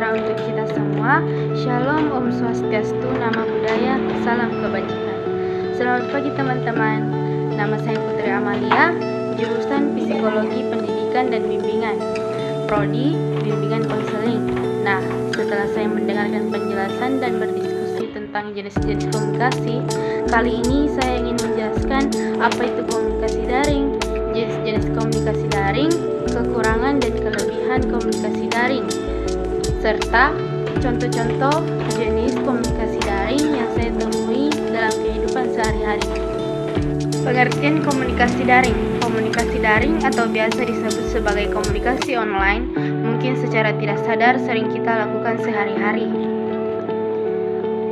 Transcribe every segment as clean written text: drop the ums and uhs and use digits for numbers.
sejahtera untuk kita semua. Shalom, Om Swastiastu, Nama Budaya, Salam Kebajikan. Selamat pagi teman-teman. Nama saya Putri Amalia, jurusan Psikologi Pendidikan dan Bimbingan, Prodi Bimbingan Konseling. Nah, setelah saya mendengarkan penjelasan dan berdiskusi tentang jenis-jenis komunikasi, kali ini saya ingin menjelaskan apa itu komunikasi daring, jenis-jenis komunikasi daring, kekurangan dan kelebihan komunikasi daring, serta contoh-contoh jenis komunikasi daring yang saya temui dalam kehidupan sehari-hari. Pengertian komunikasi daring. Komunikasi daring atau biasa disebut sebagai komunikasi online, mungkin secara tidak sadar sering kita lakukan sehari-hari.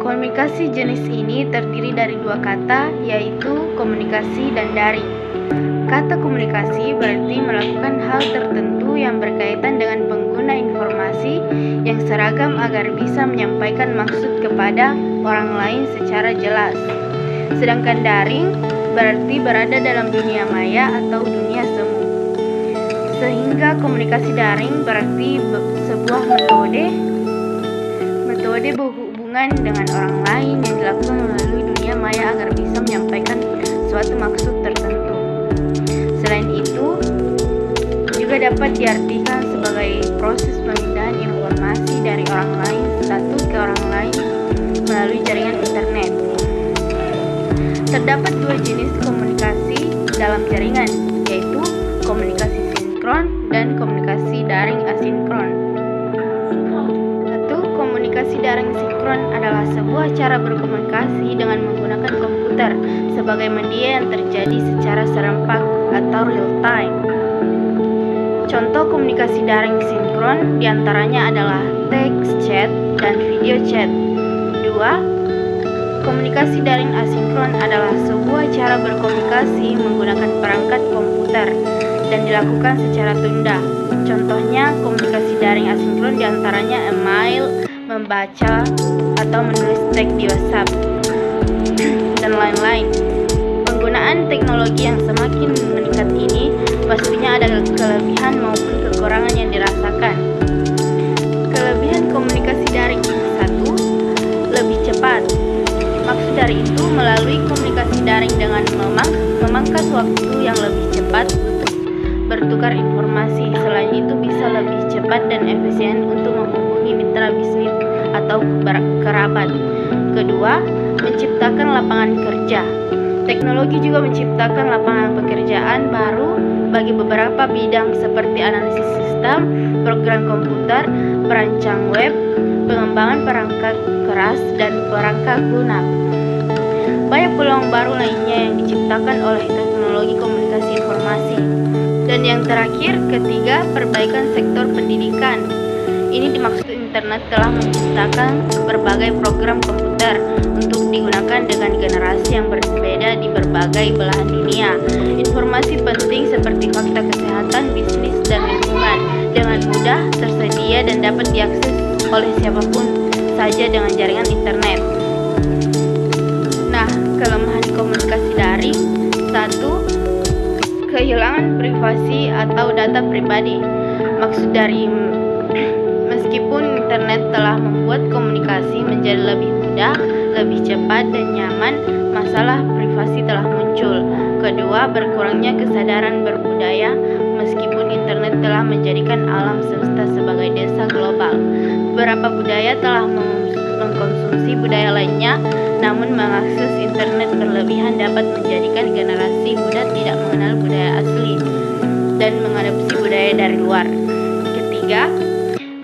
Komunikasi jenis ini terdiri dari dua kata, yaitu komunikasi dan daring. Kata komunikasi berarti melakukan hal tertentu yang berkaitan dengan pengguna informasi yang seragam agar bisa menyampaikan maksud kepada orang lain secara jelas. Sedangkan daring berarti berada dalam dunia maya atau dunia semu. Sehingga komunikasi daring berarti sebuah metode berhubungan dengan orang lain yang dilakukan melalui dunia maya agar bisa menyampaikan suatu maksud tertentu. Selain itu, juga dapat diartikan sebagai proses pemindahan informasi dari orang lain satu ke orang lain melalui jaringan internet. Terdapat dua jenis komunikasi dalam jaringan, yaitu komunikasi sinkron dan komunikasi daring asinkron. Satu, komunikasi daring sinkron adalah sebuah cara berkomunikasi dengan menggunakan komputer sebagai media yang terjadi secara serempak atau real time. Contoh komunikasi daring sinkron diantaranya adalah teks chat dan video chat. Dua, komunikasi daring asinkron adalah sebuah cara berkomunikasi menggunakan perangkat komputer dan dilakukan secara tunda. Contohnya komunikasi daring asinkron diantaranya email, membaca atau menulis teks di WhatsApp, dan lain-lain. Penggunaan teknologi yang semakin meningkat ini pastinya ada kelebihan maupun kekurangan yang dirasakan. Kelebihan komunikasi daring. Satu, lebih cepat. Maksud dari itu melalui komunikasi daring dengan memangkas waktu yang lebih cepat untuk bertukar informasi. Selain itu bisa lebih cepat dan efisien untuk menghubungi mitra bisnis atau kerabat. Kedua, menciptakan lapangan kerja. Teknologi juga menciptakan lapangan pekerjaan baru bagi beberapa bidang seperti analisis sistem, program komputer, perancang web, pengembangan perangkat keras, dan perangkat lunak. Banyak peluang baru lainnya yang diciptakan oleh teknologi komunikasi informasi. Dan yang terakhir, ketiga, perbaikan sektor pendidikan. Ini dimaksud internet telah menciptakan berbagai program komputer untuk digunakan dengan generasi yang berbeda di berbagai belahan dunia. Informasi penting seperti fakta kesehatan, bisnis, dan lingkungan dengan mudah tersedia dan dapat diakses oleh siapapun saja dengan jaringan internet. Nah, kelemahan komunikasi daring. Satu, kehilangan privasi atau data pribadi. Maksud dari meskipun internet telah membuat komunikasi menjadi lebih mudah, lebih cepat dan nyaman, masalah privasi telah muncul. Kedua, berkurangnya kesadaran berbudaya. Meskipun internet telah menjadikan alam semesta sebagai desa global, beberapa budaya telah mengkonsumsi budaya lainnya, namun mengakses internet berlebihan dapat menjadikan generasi muda tidak mengenal budaya asli dan mengadopsi budaya dari luar. Ketiga,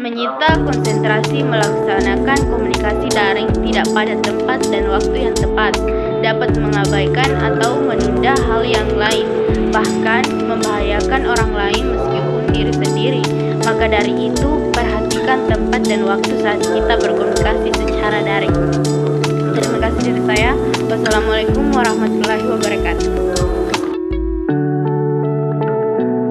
menyita konsentrasi. Melaksanakan komunikasi daring tidak pada tempat dan waktu yang tepat dapat mengabaikan atau menunda hal yang lain, bahkan membahayakan orang lain meskipun diri sendiri. Maka dari itu, perhatikan tempat dan waktu saat kita berkomunikasi secara daring. Terima kasih dari saya. Wassalamualaikum warahmatullahi wabarakatuh.